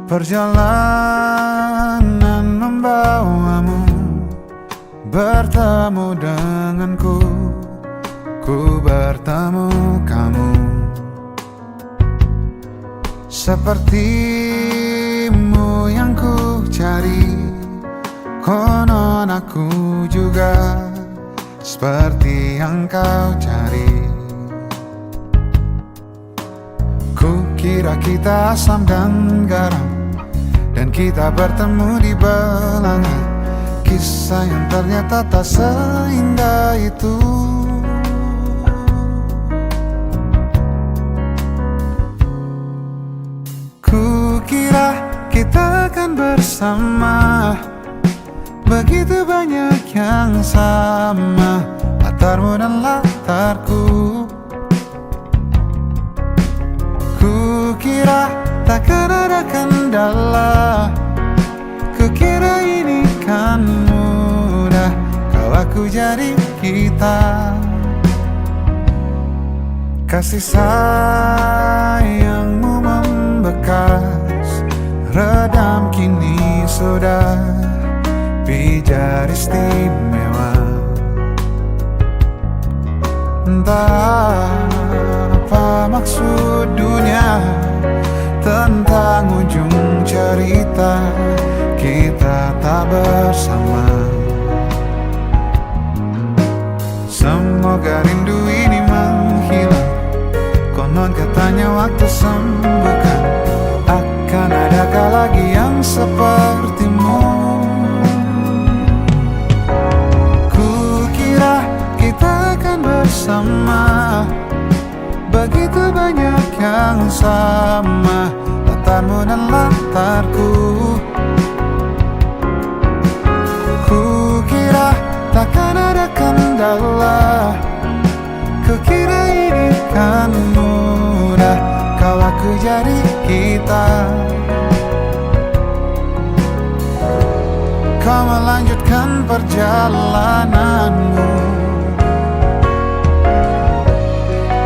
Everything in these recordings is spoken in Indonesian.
Perjalanan membawamu bertemu denganku, ku bertemu kamu. Sepertimu yang ku cari, konon aku juga seperti yang kau cari. Ku kira kita asam dan garam, dan kita bertemu di belanga. Kisah yang ternyata tak seindah itu. Ku kira kita akan bersama, begitu banyak yang sama, latarmu dan latarku. Ku kira takkan ada kendala, ku kira ini kan mudah kalau aku jadi kita. Kasih sayangmu membekas, redam kini sudah pijar istimewa. Entah apa maksud dunia tentang ujung cerita kita tak bersama. Semoga rindu ini menghilang, konon katanya waktu sembuhkan. Akan adakah lagi yang sepertimu? Ku kira kita akan bersama, begitu banyak yang sama, latarmu dan latarku. Ku kira takkan ada kendala, ku kira ini kan mudah kalau aku jadi kita. Kau melanjutkan perjalananmu,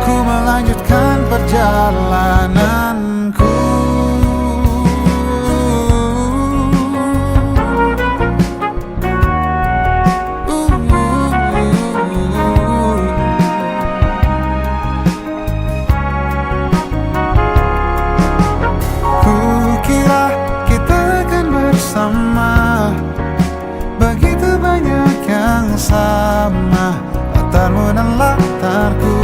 ku melanjutkan perjalananku. Ku kira kita akan bersama, begitu banyak yang sama, latarmu dan latarku.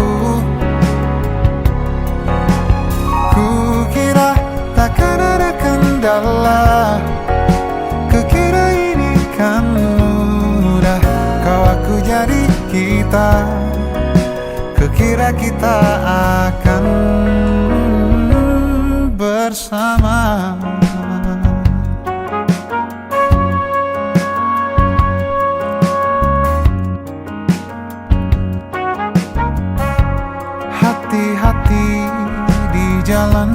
Takkan ada kendala, kukira ini kan mudah kau aku jadi kita. Kukira kita akan bersama. Hati-hati di jalan,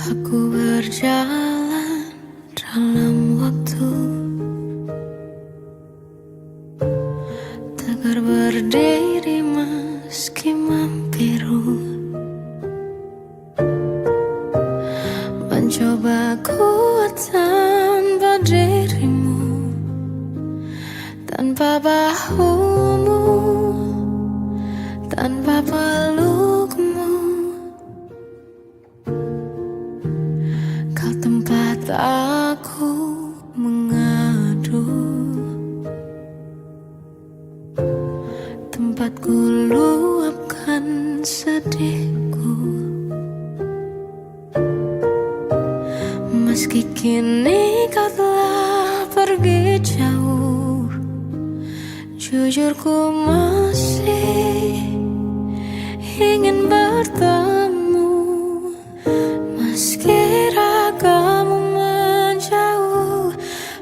aku berjalan dalam waktu, tegar berdiri meski membiru, mencoba kuat tanpa dirimu, tanpa bahumu, tanpa pelukmu. Kau tempat aku mengadu, tempat ku luapkan sedihku. Meski kini kau telah pergi jauh, jujur ku masih ingin bertemu. Meski ragamu menjauh,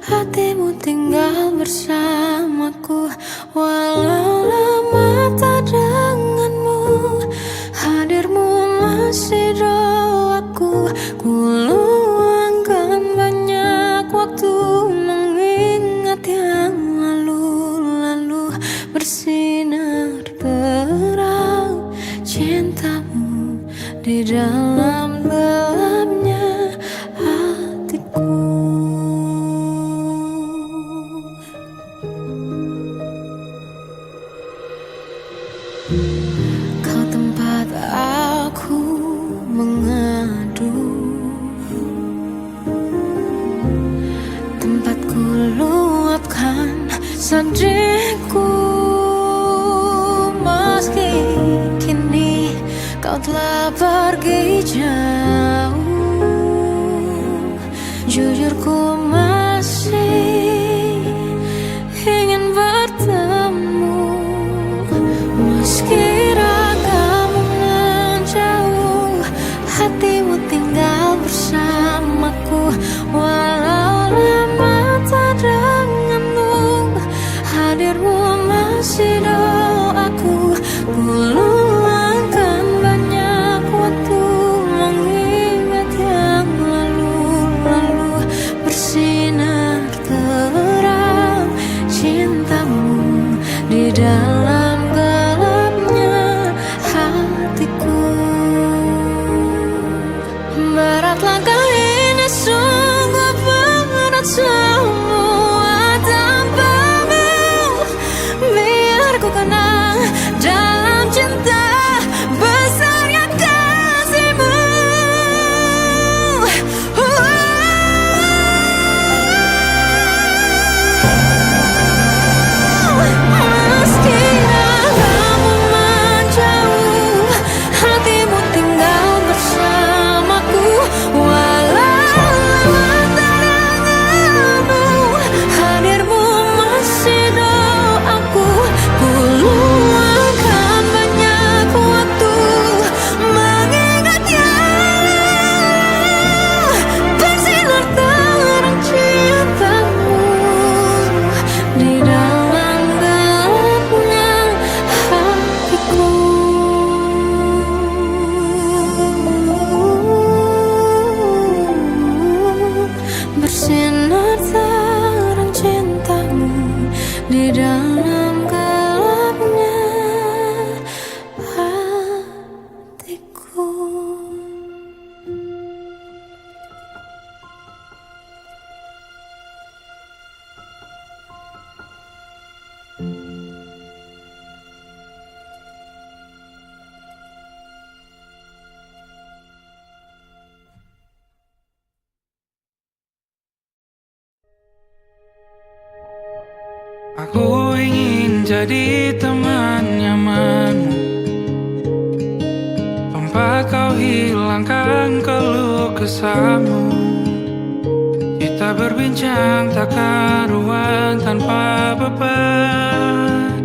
hatimu tinggal bersamaku. Walau lama tak denganmu, hadirmu masih doaku. Ku luangkan banyak waktu mengingat yang lalu-lalu. Bersinar terang cintamu di dalam gelapnya hatiku. Kau tempat aku mengadu, tempat ku luapkan sedihku. Meski kini kau telah pergi jauh, jujur ku masih ingin bertemu. Meski ragamu menjauh, hatimu tinggal bersamaku. Walau lama tak denganmu, hadirmu masih doaku. Ku luangkan banyak waktu mengingat yang lalu-lalu. Bersinar terang cintamu di dalam gelapnya hatiku. Berat langkah ini, sungguh berat semua tanpamu. Biar ku kenang dalam cinta besarnya kasihmu. Meski ragamu menjauh, hatimu tinggal bersamaku. Walau lama tak denganmu, hadirmu masih doaku. Ku luangkan banyak waktu mengingatnya. Bersinar terang cintamu di dalam gelapnya hatiku. Bersinar terang cintamu di dalam gelapnya hatiku. Aku ingin jadi teman nyamanmu, tempat kau hilangkan keluh kesahmu. Kita berbincang tak karuan tanpa beban,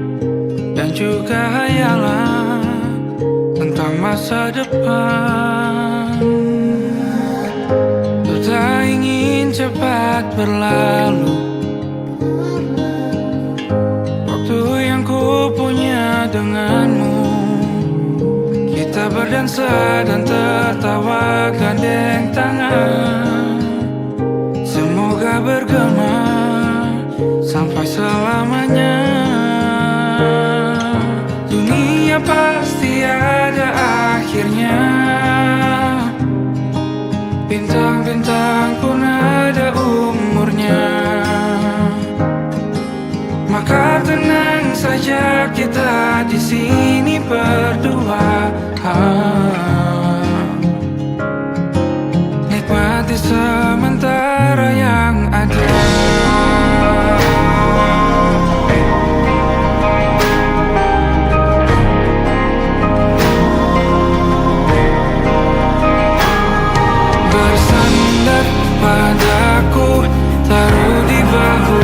dan juga hayalan tentang masa depan. Ku tak ingin cepat berlalu yang ku punya denganmu. Kita berdansa dan tertawa gandeng tangan. Semoga bergema sampai selamanya. Dunia pasti ada akhirnya, bintang-bintang pun ada umurnya. Maka tenang saja kita di sini berdua. Nikmati sementara yang ada. padaku, taruh di bahu.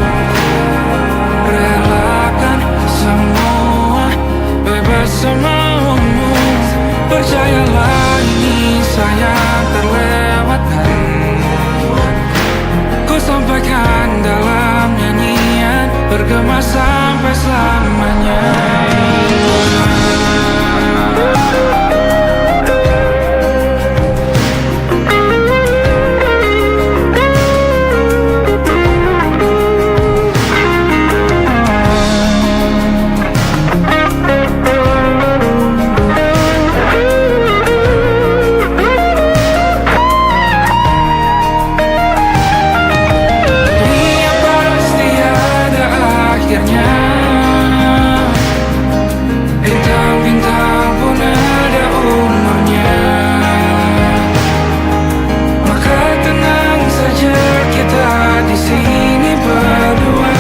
Relakan semua, bebas semaumu. Percayalah ini sayang terlewatkan. Ku sampaikan dalam nyanyian, bergema sampai selamanya. Dunia pasti ada akhirnya. Bintang-bintang pun ada umurnya. Maka tenang saja, kita di sini berdua.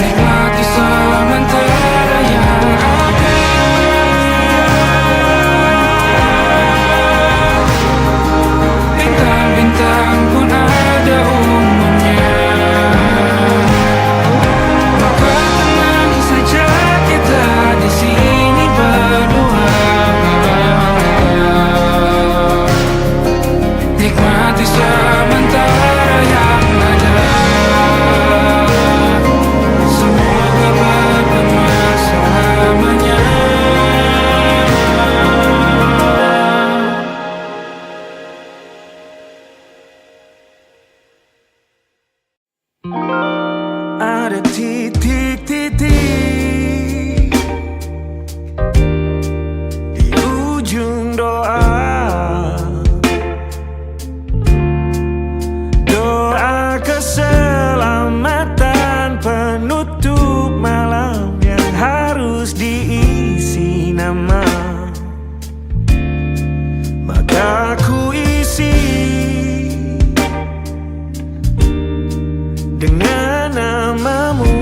Nikmati sementara yang ada. Bintang-bintang pun ada umurnya. Maka tenang saja, kita di sini berdua. Nikmati sementara yang ada. Semoga bergema selamanya. Ada titik-titik di ujung doa, doa keselamatan penutup malam yang harus diisi nama. Maka ku isi dengan namamu,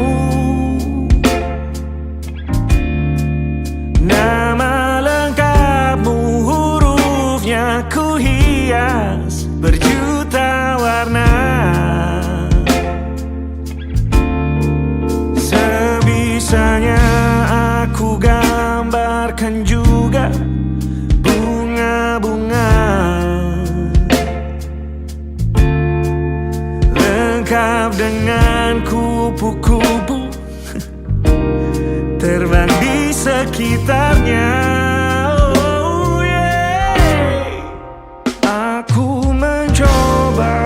nama lengkapmu, hurufnya ku hias berjuta warna. Sebisanya aku gambarkan juga bunga-bunga, lengkap dengan kupu-kupu terbang di sekitarnya. Oh yeah. Aku mencoba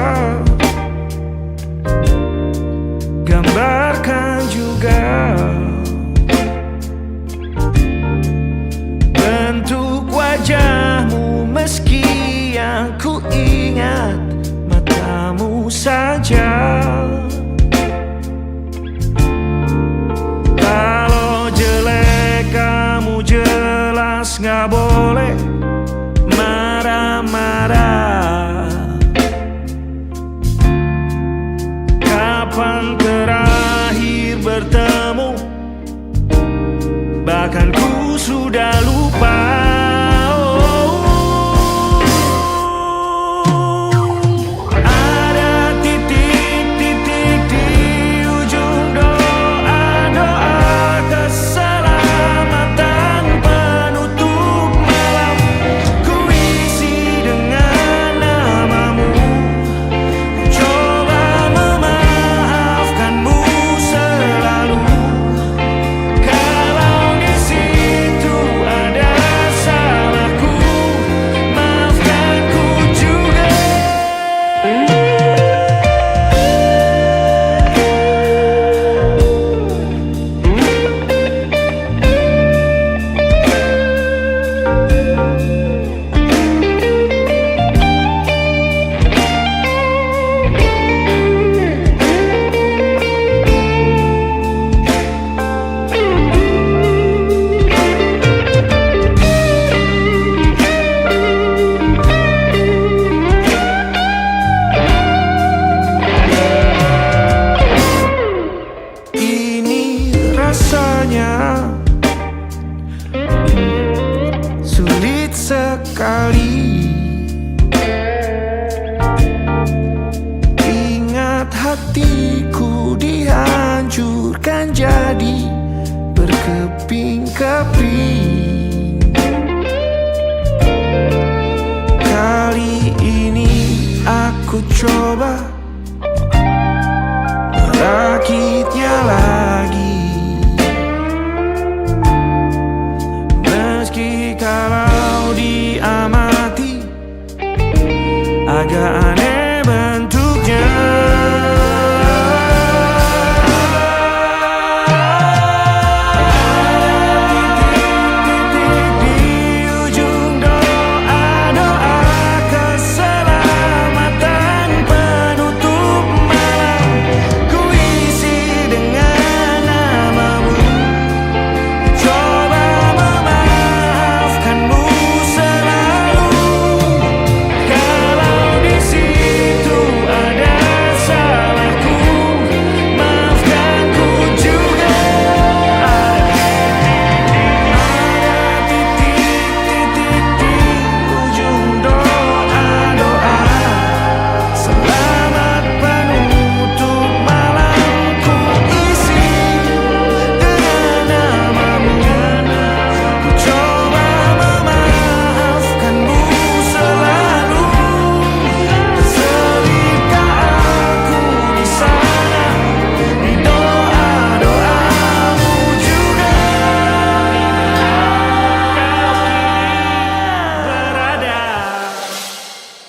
gambarkan juga bentuk wajahmu, meski yang ku ingat matamu saja. Kalau jelek kamu jelek, menjadi berkeping-keping. Kali ini aku coba merakitnya lagi, meski kalau diamati agak aneh bentuknya.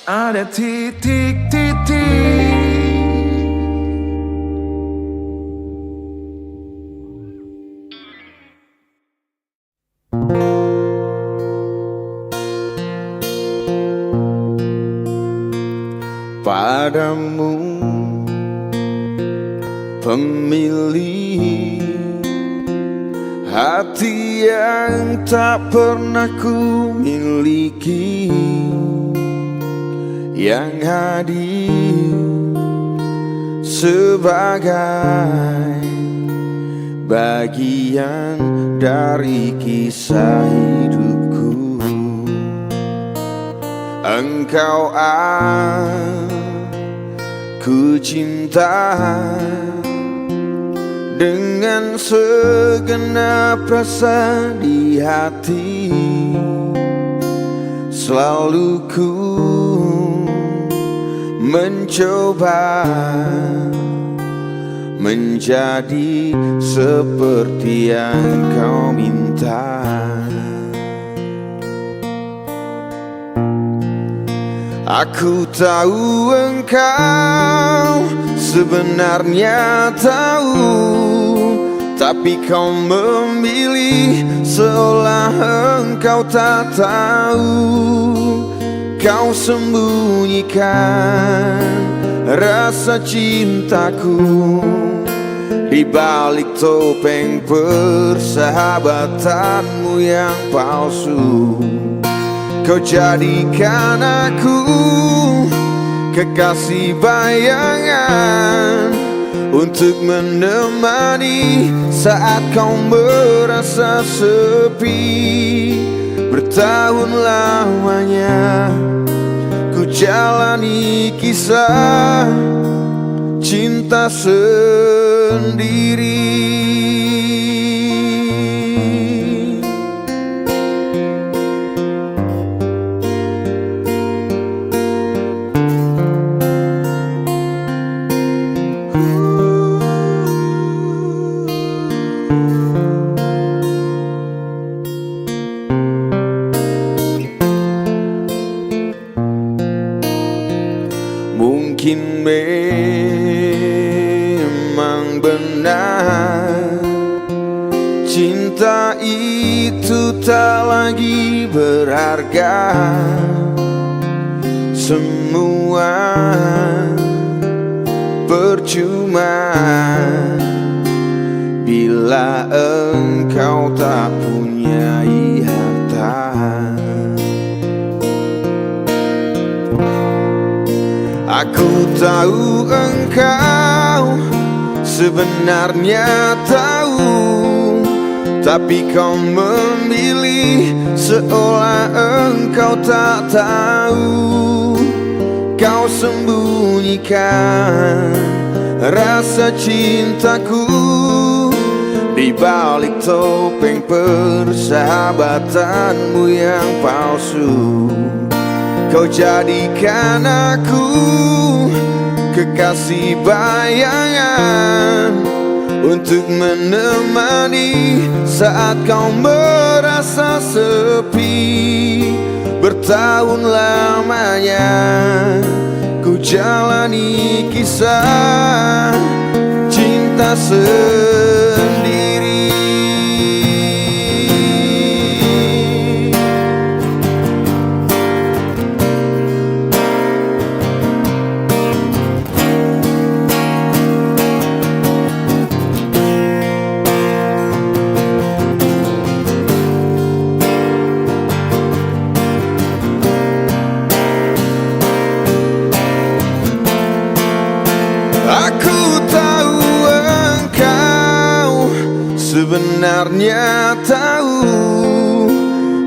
Ada titik-titik. Padamu pemilih hati yang tak pernah ku miliki, yang hadir sebagai bagian dari kisah hidupku. Engkau aku cinta dengan segenap rasa di hati. Selalu ku mencoba menjadi seperti yang kau minta. Aku tahu engkau sebenarnya tahu, tapi kau memilih seolah engkau tak tahu. Kau sembunyikan rasa cintaku di balik topeng persahabatanmu yang palsu. Kau jadikan aku kekasih bayangan untuk menemani saat kau merasa sepi. Bertahun lamanya ku jalani kisah cinta sendiri. Mungkin memang benar cinta itu tak lagi berharga. Semua percuma bila engkau tak punyai harta. Aku tahu engkau sebenarnya tahu, tapi kau memilih seolah engkau tak tahu. Kau sembunyikan rasa cintaku di balik topeng persahabatanmu yang palsu. Kau jadikan aku kekasih bayangan untuk menemani saat kau merasa sepi. Bertahun lamanya ku jalani kisah cinta sendiri. Aku tahu engkau sebenarnya tahu,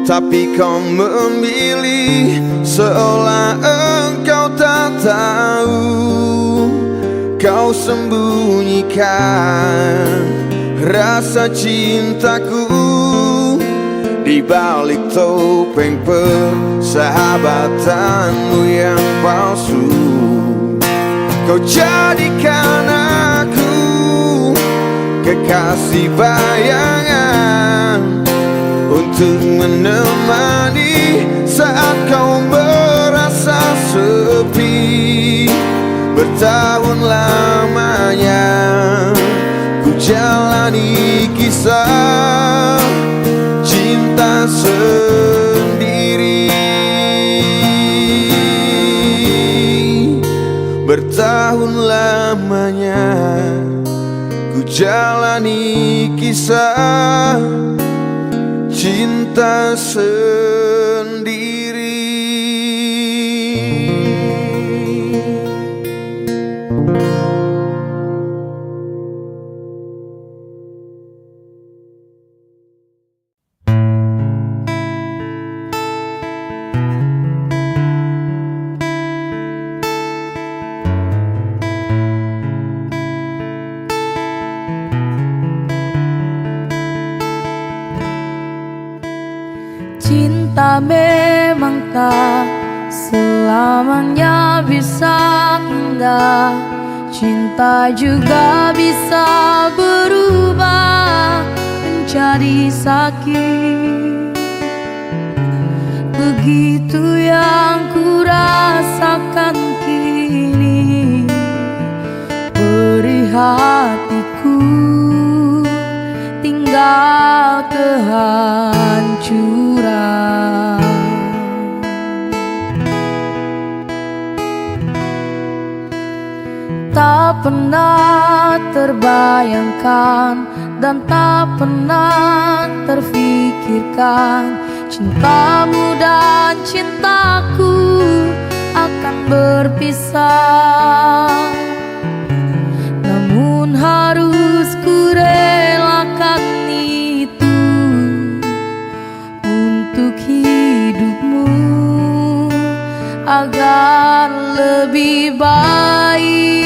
tapi kau memilih seolah engkau tak tahu. Kau sembunyikan rasa cintaku di balik topeng persahabatanmu yang palsu. Kau jadikan aku kekasih bayangan untuk menemani saat kau merasa sepi. Bertahun lamanya ku jalani kisah cinta sendiri. Bertahun lamanya ku jalani kisah cinta sendiri. Cinta memang tak selamanya bisa indah. Cinta juga bisa berubah menjadi sakit. Begitu yang ku rasakan kini. Beri hatiku tinggal kehancuran. Tak pernah terbayangkan dan tak pernah terfikirkan cintamu dan cintaku akan berpisah. Namun harus ku relakan itu untuk hidupmu agar lebih baik.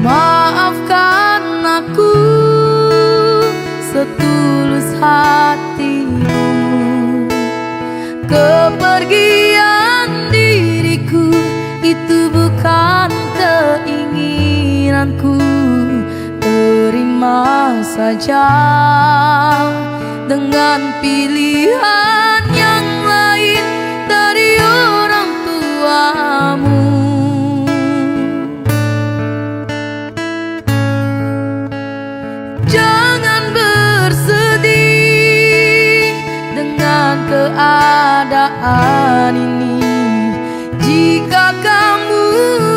Maafkan aku setulus hatimu. Kepergian diriku itu bukan keinginanku. Terima saja dengan pilihan yang lain dari orang tuamu. Jangan bersedih dengan keadaan ini. Jika kamu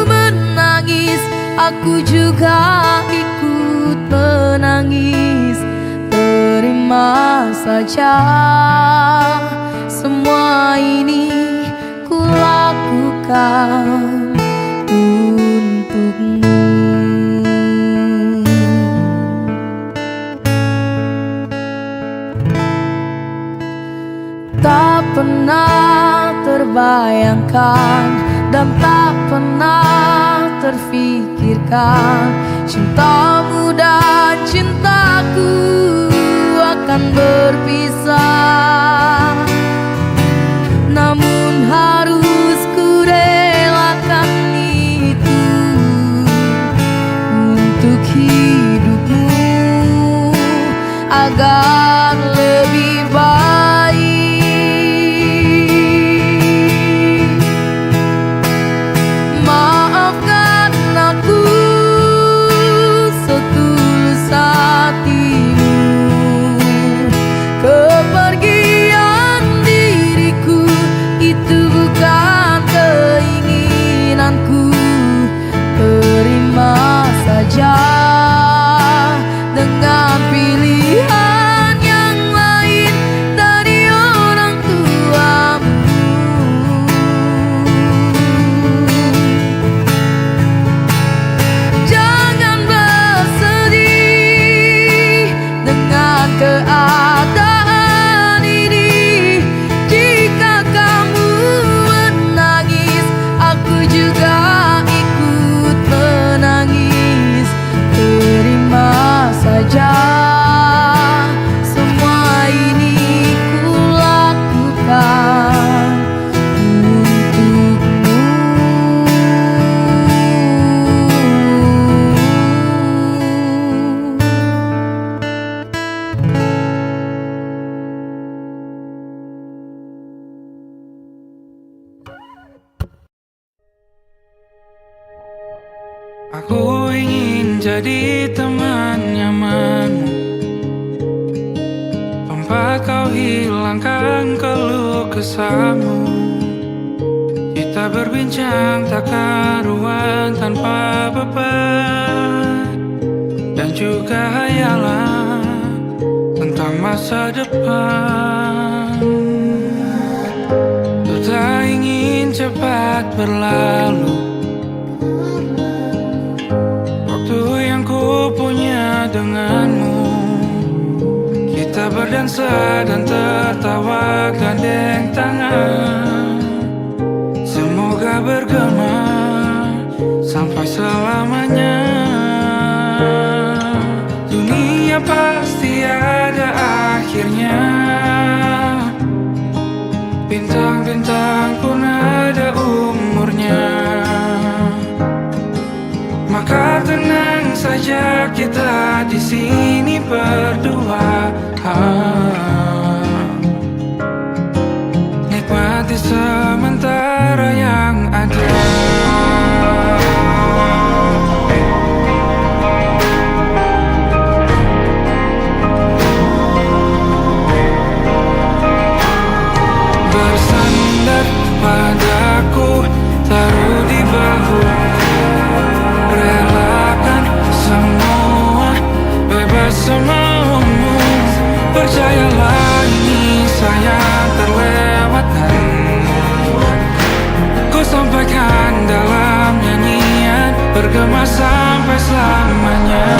menangis, aku juga ikut menangis. Terima saja semua ini ku lakukan untukmu. Tak pernah terbayangkan dan tak pernah terfikirkan cintamu dan cintaku akan berpisah. Namun harus ku relakan itu untuk hidupmu agar lebih baik. Maafkan aku setulus hatimu, kepergian diriku itu bukan keinginanku. Terima saja dengan pilihan yang lain dari orang tuamu. Jangan bersedih dengan keadaan ini. Jika kamu menangis, aku juga ikut menangis. Terima saja semua ini ku lakukan untukmu. Aku ingin jadi teman nyamanmu, tempat kau hilangkan keluh kesahmu. Kita berbincang tak karuan tanpa beban, dan juga hayalan tentang masa depan. Ku tak ingin cepat berlalu punya denganmu. Kita berdansa dan tertawa gandeng tangan. Semoga bergema sampai selamanya. Dunia pasti ada akhirnya, bintang-bintang pun ada umurnya. Maka tenang saja kita di sini berdua. Nikmati sementara yang ada. Bersandar padaku, taruh di bahu. Relakan semua, bebas semaumu. Percayalah ini sayang terlewatkan. Ku sampaikan dalam nyanyian, bergema sampai selamanya.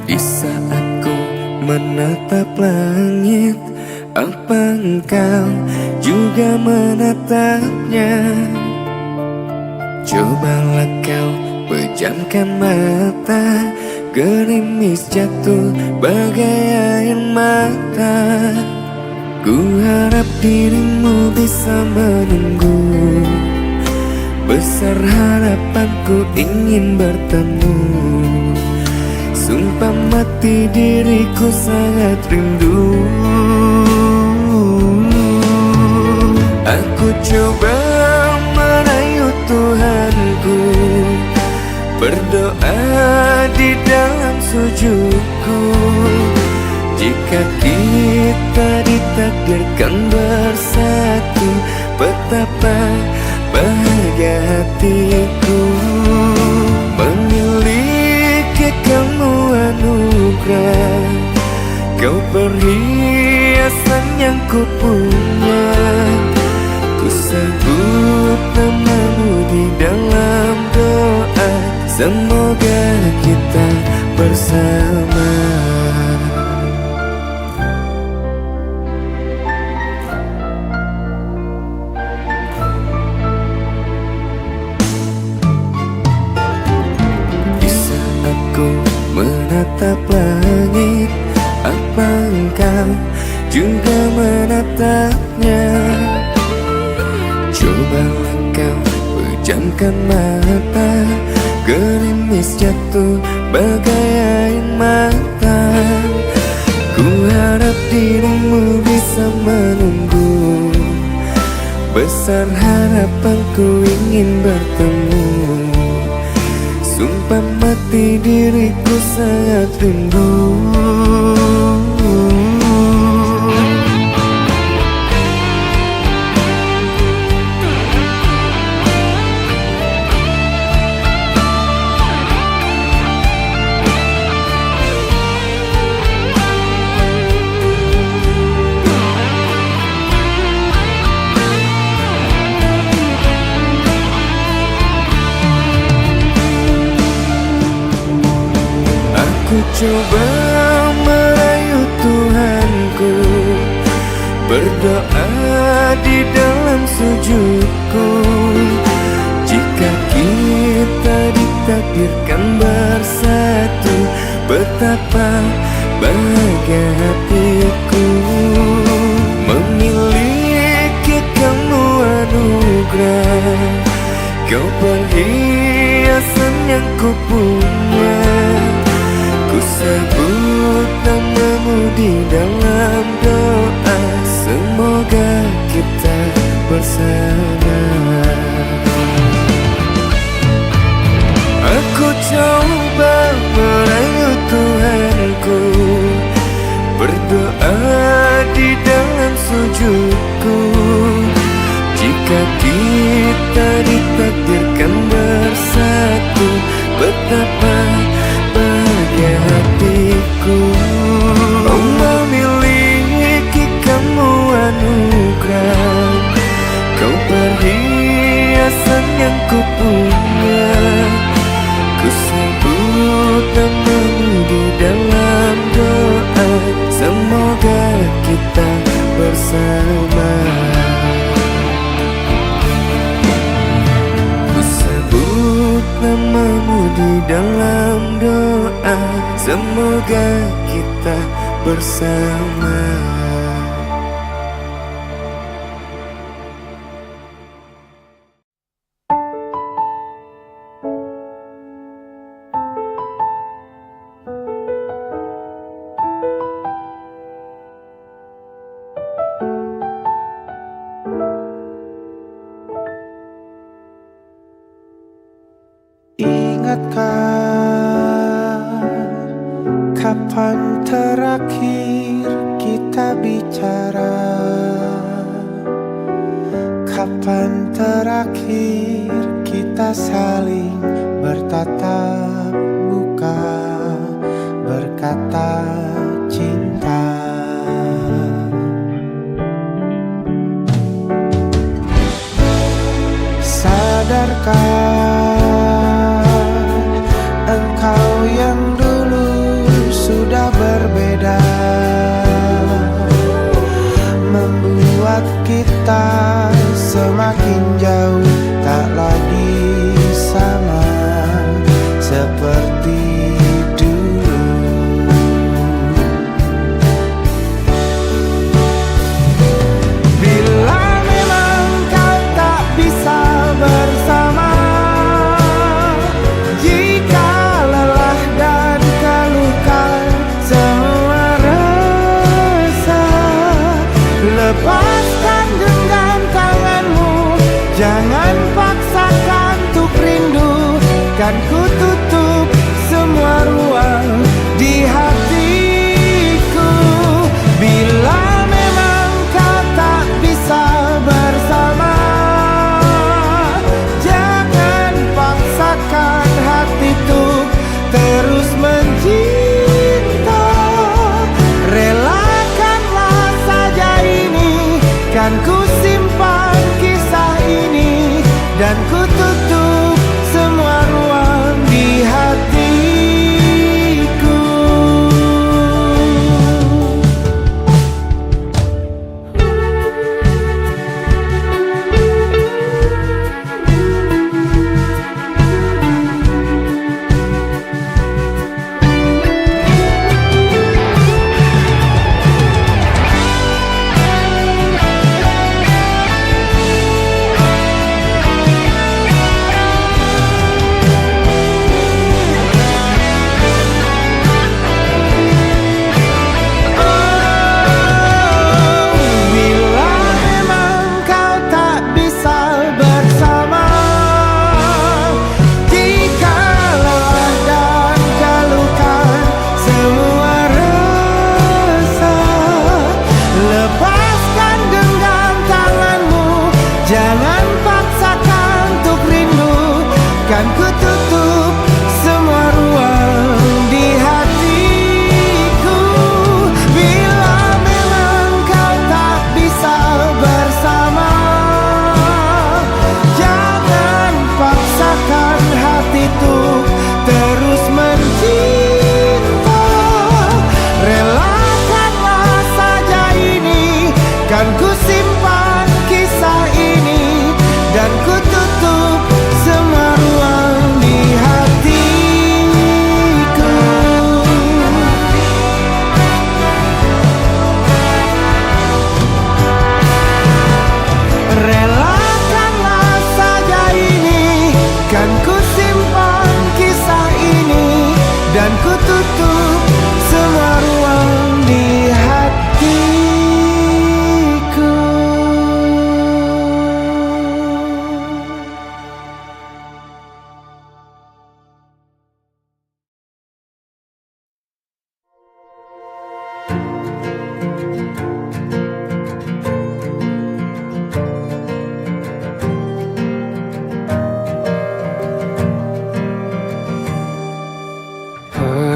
Di saat ku menatap langit, apa engkau juga menatapnya? Cobalah kau pejamkan mata, gerimis jatuh bagai air mata. Ku harap dirimu bisa menunggu, besar harapanku ingin bertemu. Sumpah mati diriku sangat rindu. Aku coba merayu Tuhanku, berdoa di dalam sujudku. Jika kita ditakdirkan bersatu, betapa bahagia hatiku. Memiliki kamu anugerah, kau perhiasan yang ku punya. Ku sebut namamu di dalam doa, semoga kita bersama. Di saat ku menatap langit, apa engkau juga menatapnya? Cobalah kau pejamkan mata, gerimis jatuh bagai air mata. Ku harap dirimu bisa menunggu, besar harapanku ingin bertemu. Sumpah mati diriku sangat rindu. Ku coba merayu Tuhanku, berdoa di dalam sujudku. Jika kita ditakdirkan bersatu, betapa bahagia hatiku. Memiliki kamu anugerah, kau perhiasan yang ku punya. Ku sebut namamu di dalam doa, semoga kita bersama. Aku coba merayu Tuhanku, berdoa di dalam sujudku. Jika kita ditakdirkan bersatu, betapa bahagia hatiku. Oh, memiliki kamu anugerah, kau perhiasan yang ku punya. Ku sebut namamu di dalam doa, semoga kita bersama. Ku sebut namamu di dalam doa, semoga kita bersama. Ingatkah kapan terakhir kita bicara? Kapan terakhir kita saling bertatap muka, berkata cinta? Sadarkah engkau yang dulu kita berbeda, membuat kita semakin jauh, tak lagi sama seperti dulu. Bila memang kau tak bisa bersama, jika lelah dan keluhkan semua resah, lepaskan genggam tanganmu, jangan paksakan untuk rindu. Kan ku tutup semua ruang di hatiku. Bila memang kau tak bisa bersama, jangan paksakan hati untuk terus mencinta. Relakanlah saja ini, kan ku simpan kisah ini, dan ku tutup semua ruang di hatiku. Jangan paksakan untuk rindu, kan ku tutup semua ruang di hatiku. Bila memang kau tak bisa bersama, jangan paksakan hati untuk terus mencinta. Relakanlah saja ini, kan ku simpan kisah ini, dan ku tutup semua ruang di hatiku. Relakanlah saja ini, kan ku simpan kisah ini, dan ku tutup semua ruang di hatiku.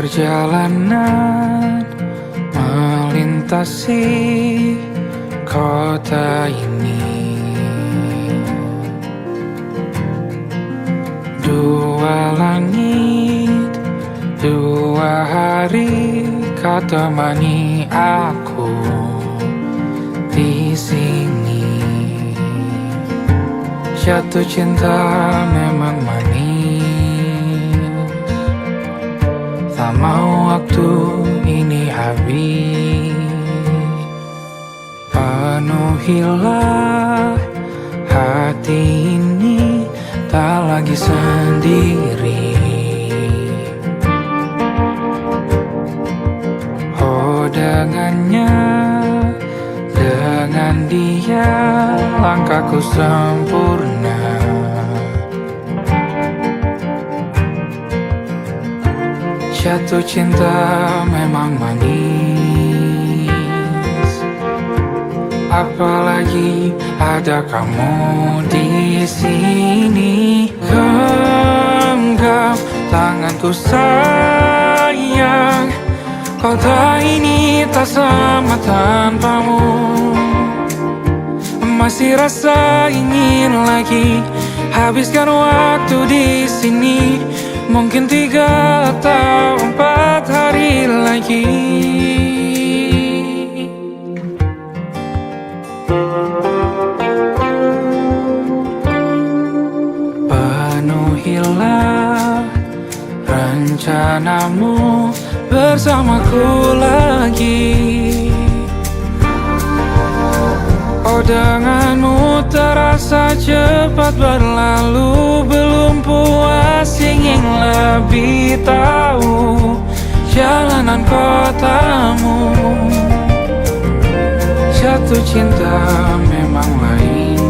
Perjalanan melintasi kota ini, dua langit, dua hari kau temani aku di sini. Jatuh cinta memang manis, tak mau waktu ini habis. Penuhilah hati ini, tak lagi sendiri. Oh dengannya, dengan dia langkahku sempurna. Jatuh cinta memang manis, apalagi ada kamu di sini. Genggam tanganku sayang, kota ini tak sama tanpamu. Masih rasa ingin lagi habiskan waktu di sini. Mungkin 3 atau 4 hari lagi. aku lagi. Oh, denganmu terasa cepat berlalu. Belum puas ingin lebih tahu jalanan kotamu. Jatuh cinta memang lain,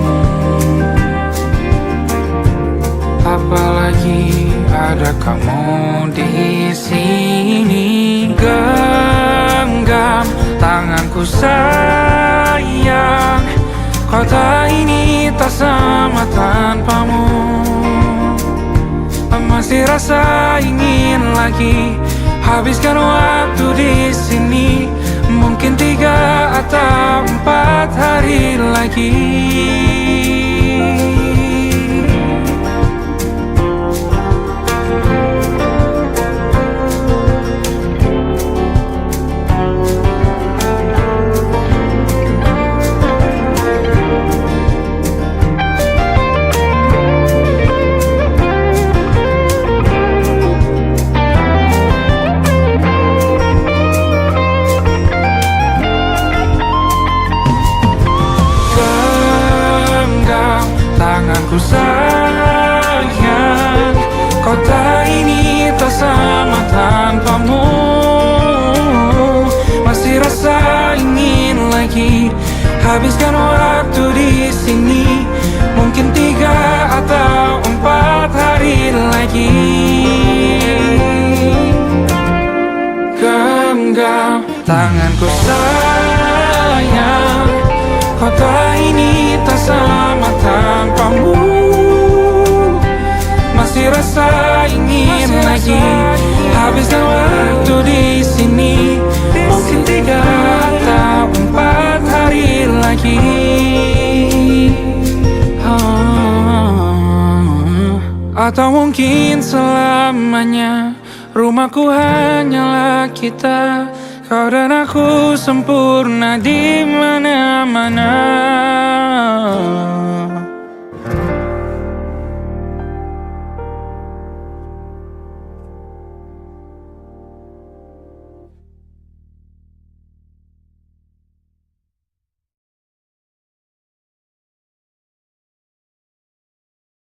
apalagi ada kamu di sini. Genggam tanganku sayang, kota ini tak sama tanpamu. Masih rasa ingin lagi habiskan waktu di sini. Mungkin 3 atau 4 hari lagi. Tanganku sayang, kota ini tak sama tanpamu. Masih rasa ingin lagi habiskan waktu di sini. Mungkin 3 atau 4 hari lagi. Genggam tanganku sayang, kota ini tak sama tanpamu. Masih rasa ingin lagi habiskan waktu di sini. Mungkin 3 atau 4 hari lagi. Atau mungkin selamanya. Rumahku hanyalah kita, kau dan aku sempurna di mana